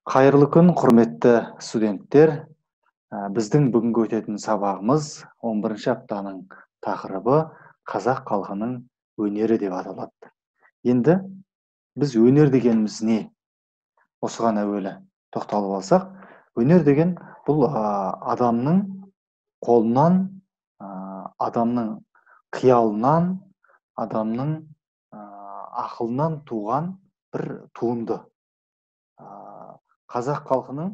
Қайырлы күн, құрметті студенттер. Біздің бүгінгі өтетін сабағымыз 11-ші аптаның тақырыбы қазақ халқының өнері деп аталады. Енді біз өнер дегеніміз не? Осыған әуелі тоқталып алсақ, өнер деген бұл адамның қолынан, адамның қиялынан, адамның ақылынан туған бір туынды. Қазақ халқының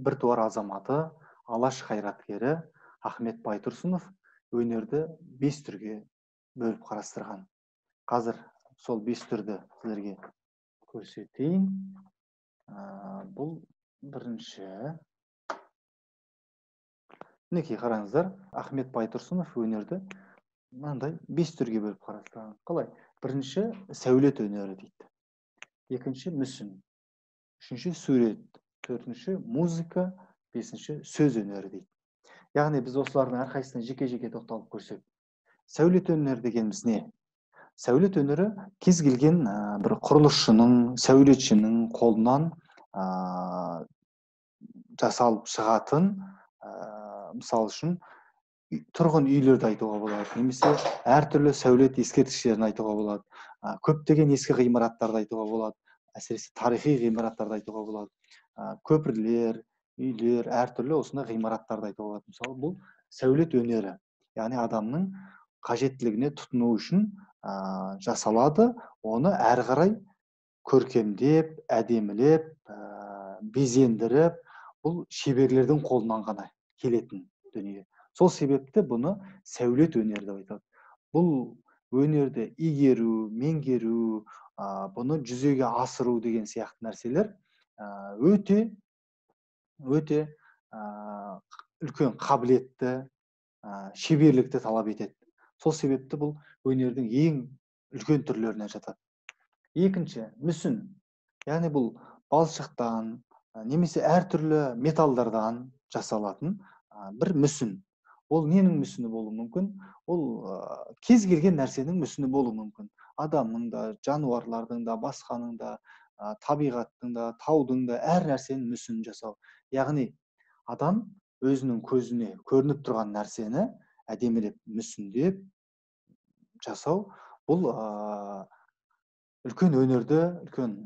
бір туар азаматы, алаш қайраткері Ахмет Байтұрсынов өнерді 5 түрге бөліп қарастырған. Қазір сол 5 түрді сіздерге көрсетейін. Бұл бірінші. Мінекей қараңыздар, Ахмет Байтұрсынов өнерді мынандай 5 түрге бөліп қарастырған. Қалай? Бірінші сәулет өнері дейді. Екінші мүсін. Үшінші сурет. Төртінші музыка, бесінші сөз өнері дейді. Яғни біз осылардың әрқайсысына жеке-жеке тоқталып көрсек. Сәулет өнері дегеніміз не? Сәулет өнері кез келген бір құрылысшының, сәулетшінің қолынан жасалып шығатын, мысал үшін тұрғын үйлерді айтуға болады, немесе әртүрлі сәулет ескерткіштерін айтуға болады, көптеген ескі ғимараттарды айтуға болады, әсіресе тарихи ғимараттарды айтуға болады, көпірлер, үйлер, әртүрлі осындай ғимараттарды айтуға болады. Мысалы, бұл сәулет өнері, яғни адамның қажеттілігіне тұтыну үшін жасалады, оны әрі қарай көркемдеп, әдемілеп, безендіріп, бұл шеберлердің қолынан ғана келетін дүние. Сол себепті бұны сәулет өнері деп айтады. Бұл өнерді игеру, меңгеру, бұны жүзеге асыру деген сияқты нәрселер өте үлкен қабілетті, шеберлікті талап етеді. Сол себепті бұл өнердің ең үлкен түрлеріне жатады. Екінші, мүсін. Яғни бұл балшықтан, немесе әртүрлі металдардан жасалатын бір мүсін. Ол ненің мүсіні болуы мүмкін? Ол кез келген нәрсенің мүсіні болуы мүмкін. Адамның да, жануарлардың да, басқаның да, табиғаттың да, таудың да, әр нәрсенің мүсінін жасау. Яғни адам өзінің көзіне көрініп тұрған нәрсені әдемілеп, мүсіндеп жасау, бұл үлкен өнерді, үлкен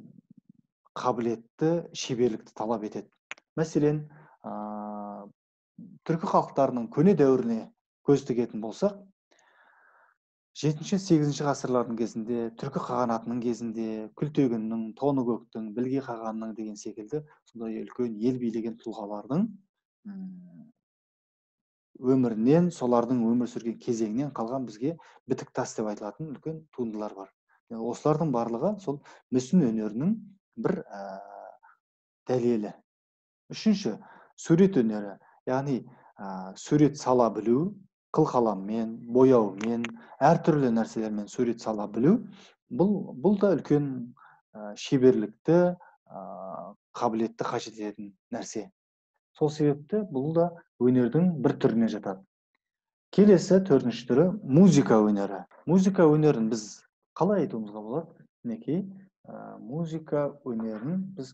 қабілетті, шеберлікті талап етеді. Мәселен, түркі халықтарының көне дәуіріне көз тігетін болсақ, 7-8 ғасырлардың кезінде, түркі қағанатының кезінде, Күлтегіннің, Тоныкөктің, Білге қағанның деген секілді сондай үлкен ел билеген тұлғалардың өмірінен, солардың өмір сүрген кезеңінен қалған бізге бітік тас деп айтылатын үлкен туындылар бар. Осылардың барлығы сол мүсін өнерінің бір дәлелі. Үшінші, сурет өнері. Яғни сурет сала білу, қылқаламмен, бояумен, әртүрлі нәрселермен сурет сала білу, бұл да үлкен шеберлікті, қабілетті қажет ететін нәрсе. Сол себепті бұл да өнердің бір түріне жатады. Келесі, төртінші түрі музыка өнері. Музыка өнерін біз қалай айтуымызға болады? Мінекей, музыка өнерін біз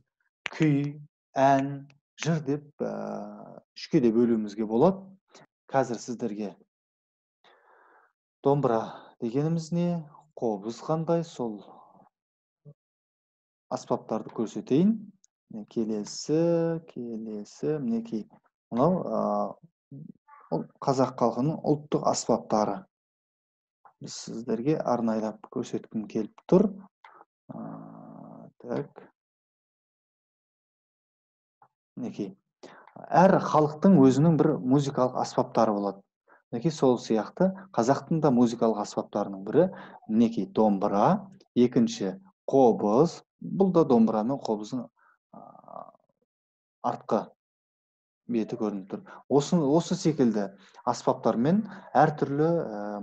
күй, ән, жыр деп үшке де бөлуімізге болады. Қазір сіздерге домбыра дегеніміз не, қобыз қандай, сол аспаптарды көрсетейін. Келесі, мінекей. Мынау қазақ халқының ұлттық аспаптары. Біз сіздерге арнайлап көрсеткім келіп тұр. Так. Мінекей. Әр халықтың өзінің бір музыкалық аспаптары болады. Мінекей, сол сияқты қазақтың да музыкалық аспаптарының бірі мінекей домбыра, екінші қобыз. Бұл да домбыра мен қобыздың артқы беті көрініп тұр. Осы секілді аспаптармен әртүрлі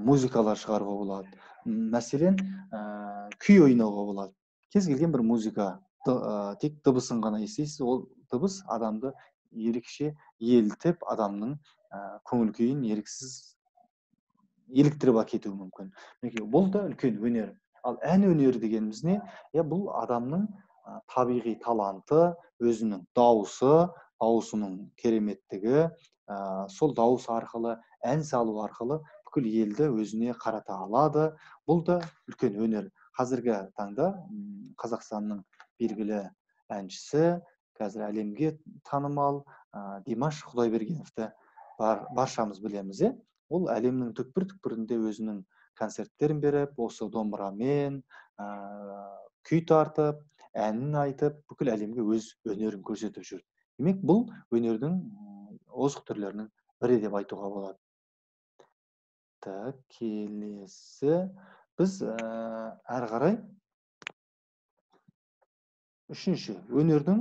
музыкалар шығаруға болады. Мәселен, күй ойнауға болады. Кез келген бір музыка, тек дыбысын ғана естисіз, ол дыбыс адамды ерекше елітіп, адамның көңіл күйін еріксіз еліктіріп әкетуі мүмкін. Бұл да үлкен өнер. Ал ән өнері дегеніміз не? Бұл адамның табиғи таланты, өзінің дауысының кереметтігі, сол дауыс арқылы, ән салу арқылы бүкіл елді өзіне қарата алады. Бұл да үлкен өнер. Қазіргі таңда Қазақстанның белгілі әншісі, қазір әлемге танымал Димаш Құдайбергеновті баршамыз білеміз. Ол әлемнің түкпір-түкпірінде өзінің концерттерін беріп, осы домбырамен күй тартып, әнін айтып, бүкіл әлемге өз өнерін көрсетіп жүр. Демек, бұл өнердің озық түрлерінің бірі деп айтуға болады. Так, келесі біз әрі қарай үшінші өнердің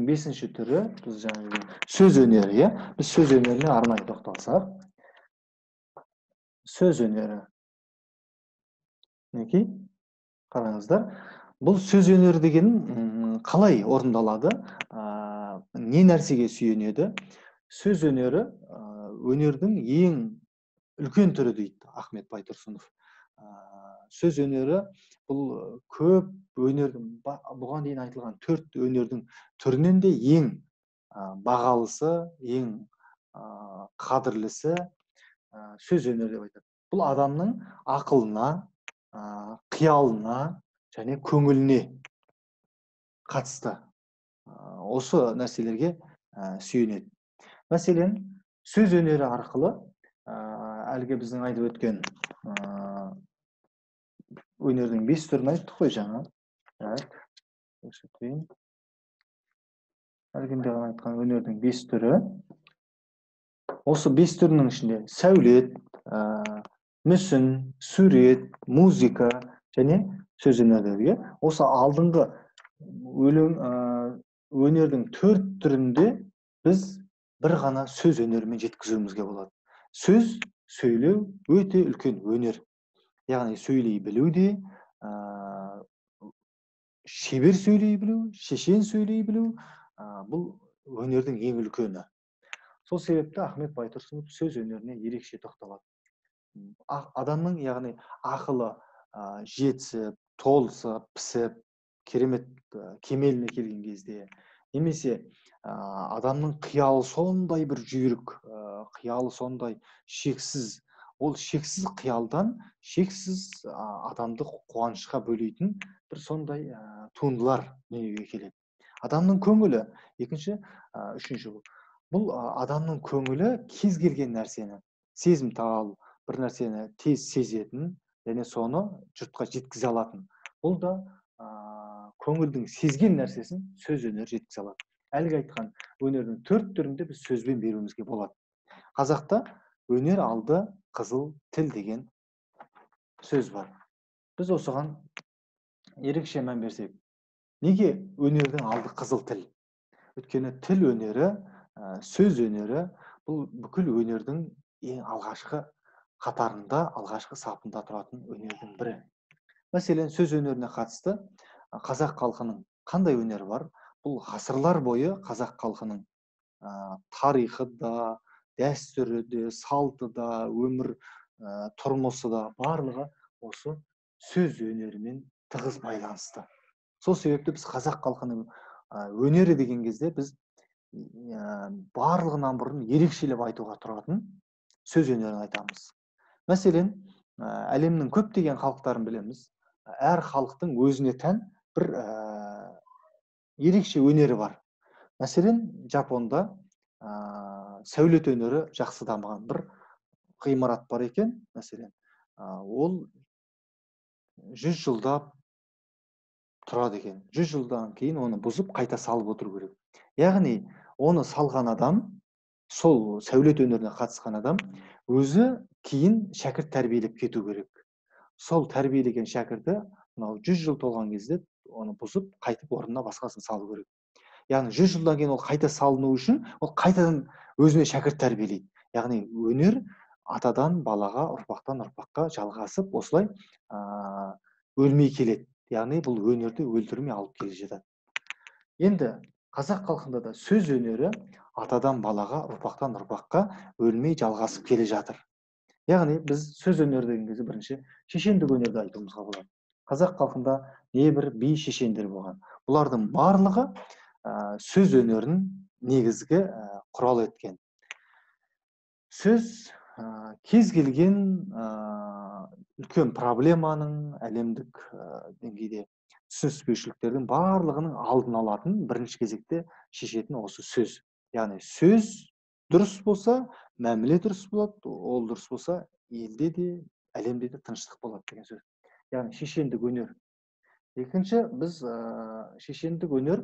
бесінші түрі біз жаңағы сөз өнері, біз сөз өнеріне арнайы тоқталсақ, сөз өнері. Мінекей, қараңыздар. Бұл сөз өнері деген қалай орындалады? Не нәрсеге сүйенеді? Сөз өнері өнердің ең үлкен түрі дейді Ахмет Байтұрсынов. Сөз өнері бұл көп өнердің, бұған дейін айтылған 4 өнердің түрінен де ең бағалысы, ең қадірлісі сөз өнері деп айтады. Бұл адамның ақылына, қиялына және көңіліне қатысты осы нәрселерге сүйенеді. Мәселен, сөз өнері арқылы әлгі біздің айтып өткен өнердің 5 түрін айттық қой жаңа. Әлгінде ғана айтқан өнердің 5 түрі. Осы 5 түрінің ішінде сәулет, мүсін, сурет, музыка және сөз өнерлерге. Осы алдыңғы өнердің 4 түрінде біз бір ғана сөз өнерімен жеткізуімізге болады. Сөз сөйлеу өте үлкен өнер. Яғни сөйлей білу де, шебер сөйлей білу, шешен сөйлей білу, бұл өнердің ең үлкені. Сол себепті Ахмет Байтұрсынов сөз өнеріне ерекше тоқталады. Адамның, яғни ақылы жетісіп, толысып, пісіп, керемет кемеліне келген кезде, немесе адамның қиялы сондай бір жүйрік, қиялы сондай шексіз, ол шексіз қиялдан шексіз адамды қуанышқа бөлейтін бір сондай туындылар дүниеге келеді. Адамның көңілі, үшінші бұл адамның көңілі кез келген нәрсені, сезімтал, бір нәрсені тез сезетін және соны жұртқа жеткізе алатын. Бұл да көңілдің сезген нәрсесін сөз өнері жеткізе алады. Әлгі айтқан өнердің 4 түрінде біз сөзбен беруімізге болады. Қазақта өнер алды қызыл тіл деген сөз бар. Біз осыған ерекше мән берсек. Неге өнердің алды қызыл тіл? Өйткені тіл өнері, сөз өнері бұл бүкіл өнердің ең алғашқы қатарында, алғашқы сапында тұратын өнердің бірі. Мәселен, сөз өнеріне қатысты қазақ халқының қандай өнері бар? Бұл ғасырлар бойы қазақ халқының тарихы да, дәстүрі де, салты да, өмір тұрмысы да барлығы осы сөз өнерімен тығыз байланысты. Сол себепті біз қазақ халқының өнері деген кезде біз барлығынан бұрын ерекшелеп айтуға тұратын сөз өнерін айтамыз. Мәселен, әлемнің көптеген халықтарын білеміз. Әр халықтың өзіне тән бір ерекше өнері бар. Мәселен, Жапонда сәулет өнері жақсы дамыған бір ғимарат бар екен. Мәселен, ол 100 жылдап тұрады екен. 100 жылдан кейін оны бұзып қайта салып отыру керек. Яғни, оны салған адам, сол сәулет өнеріне қатысқан адам, өзі кейін шәкірт тәрбиелеп кету керек. Сол тәрбиелеген шәкірті 100 жыл толған кезде оны бұзып, қайтып орнына басқасын салу керек. Яғни 100 жылдан кейін ол қайта салыну үшін, ол қайтадан өзіне шәкірт тәрбиелейді. Яғни өнер атадан балаға, ұрпақтан ұрпаққа жалғасып, осылай өлмей келеді. Яғни бұл өнерді өлтірмей алып келе жатады. Енді қазақ халқында да сөз өнері атадан балаға, ұрпақтан ұрпаққа өлмей жалғасып келе жатыр. Яғни біз сөз өнері деген кезде бірінші шешендік өнерді айтуымызға болады. Қазақ халқында небір би шешендер болған. Бұлардың барлығы сөз өнерін негізгі құрал еткен. Сөз кез келген үлкен проблеманың әлемдік деңгейде түсініспеушіліктердің барлығының алдын алатын бірінші кезекте шешетін осы сөз. Яғни сөз дұрыс болса, мәміле дұрыс болады, ол дұрыс болса, елде де, әлемде де тыныштық болады деген сөз. Яғни шешендік өнер. Екінші, біз шешендік өнер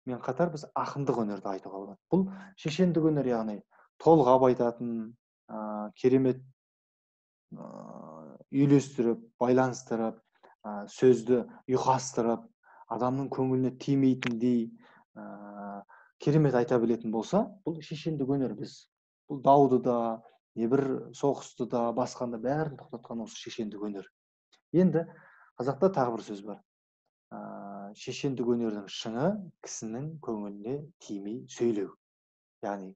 мен қатар біз ақындық өнерді айтуға болады. Бұл шешендік өнер, яғни толғап айтатын, керемет үйлестіріп, байланыстырып, сөзді ұйқастырып, адамның көңіліне тимейтіндей керемет айта білетін болса, бұл шешендік өнер. Біз бұл дауды да, небір соғысты да, басқанда бәрін тоқтатқан осы шешендік өнер. Енді қазақта тағы бір сөз бар. Шешендік өнердің шыңы кісінің көңіліне тимей сөйлеу. Яғни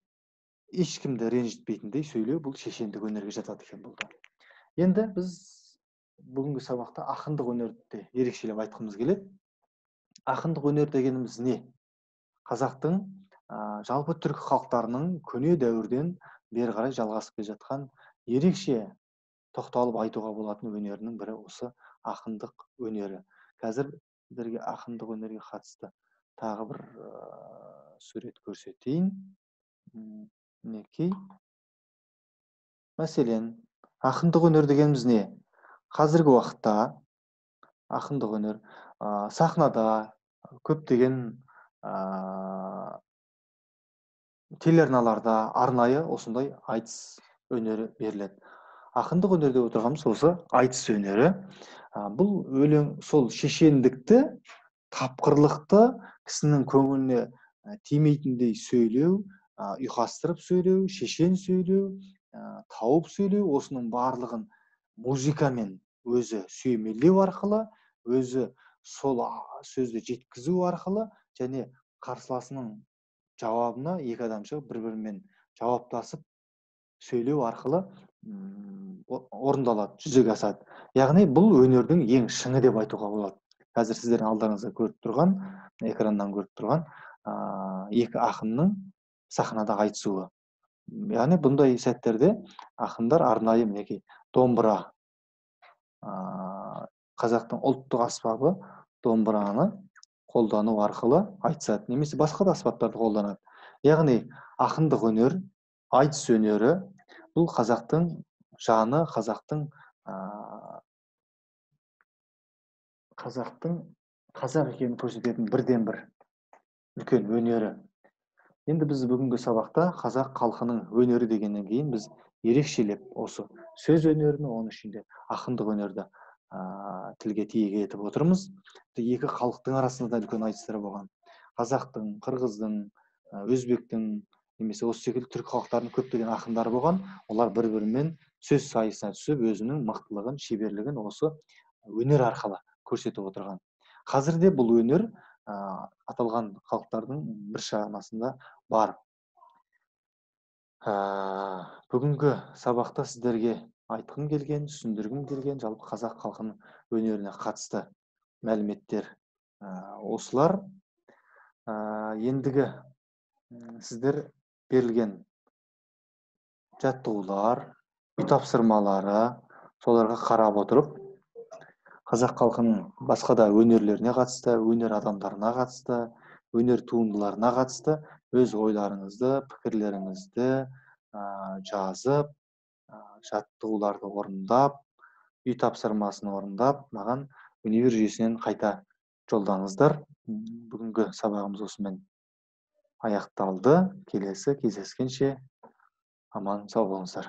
ешкімді ренжітпейтіндей сөйлеу, бұл шешендік өнерге жатады екен бұл да. Енді біз бүгінгі сабақта ақындық өнерді ерекшелеп айтқымыз келеді. Ақындық өнер дегеніміз не? Қазақтың жалпы түркі халықтарының көне дәуірден бері қарай жалғасып келе жатқан ерекше тоқталып айтуға болатын өнерінің бірі осы ақындық өнері. Қазір сіздерге ақындық өнерге қатысты тағы бір сурет көрсетейін. Мінекей. Мәселен, ақындық өнер дегеніміз не? Қазіргі уақытта ақындық өнер сахнада көптеген телеарналарда арнайы осындай айтыс өнері беріледі. Ақындық өнер деп отырғанымыз осы айтыс өнері. Бұл өлең сол шешендікті, тапқырлықты, кісінің көңіліне тимейтіндей сөйлеу, ұйқастырып сөйлеу, шешен сөйлеу, тауып сөйлеу, осының барлығын музыкамен өзі сүйемелдеу арқылы, өзі сол сөзді жеткізу арқылы және қарсыласының жауабына екі адам шығып бір-бірімен жауаптасып сөйлеу арқылы орындалады, жүзеге асады. Яғни бұл өнердің ең шыңы деп айтуға болады. Қазір сіздердің алдарыңызда көріп тұрған, экраннан көріп тұрған екі ақынның сахнада айтысуы. Яғни бұндай сәттерде ақындар арнайы мінекей домбыра, қазақтың ұлттық аспабы домбыраны қолдану арқылы айтысады, немесе басқа да аспаптарды қолданады. Яғни ақындық өнер, айтыс өнері бұл қазақтың жаны, қазақ екенін көрсететін бірден бір үлкен өнері. Енді біз бүгінгі сабақта қазақ халқының өнері дегеннен кейін біз ерекшелеп осы сөз өнерін, оның ішінде ақындық өнерді тілге тиек етіп отырмыз. Екі халықтың арасында үлкен айтыстар болған. Қазақтың, қырғыздың, өзбектің, немесе осы секілді түркі халықтарының көптеген ақындары болған. Олар бір-бірімен сөз сайысына түсіп, өзінің мықтылығын, шеберлігін осы өнер арқылы көрсетіп отырған. Қазірде бұл өнер аталған халықтардың бір шамасында бар. Бүгінгі сабақта сіздерге айтқым келген, түсіндіргім келген жалпы қазақ халқының өнеріне қатысты мәліметтер осылар. Ендігі сіздер берілген жаттығулар, үй тапсырмалары, соларға қарап отырып, қазақ халқының басқа да өнерлеріне қатысты, өнер адамдарына қатысты, өнер туындыларына қатысты өз ойларыңызды, пікірлеріңізді жазып, жаттығуларды орындап, үй тапсырмасын орындап, маған универ жүйесінен қайта жолдаңыздар. Бүгінгі сабағымыз осымен аяқталды. Келесі кездескенше аман сау болыңыздар.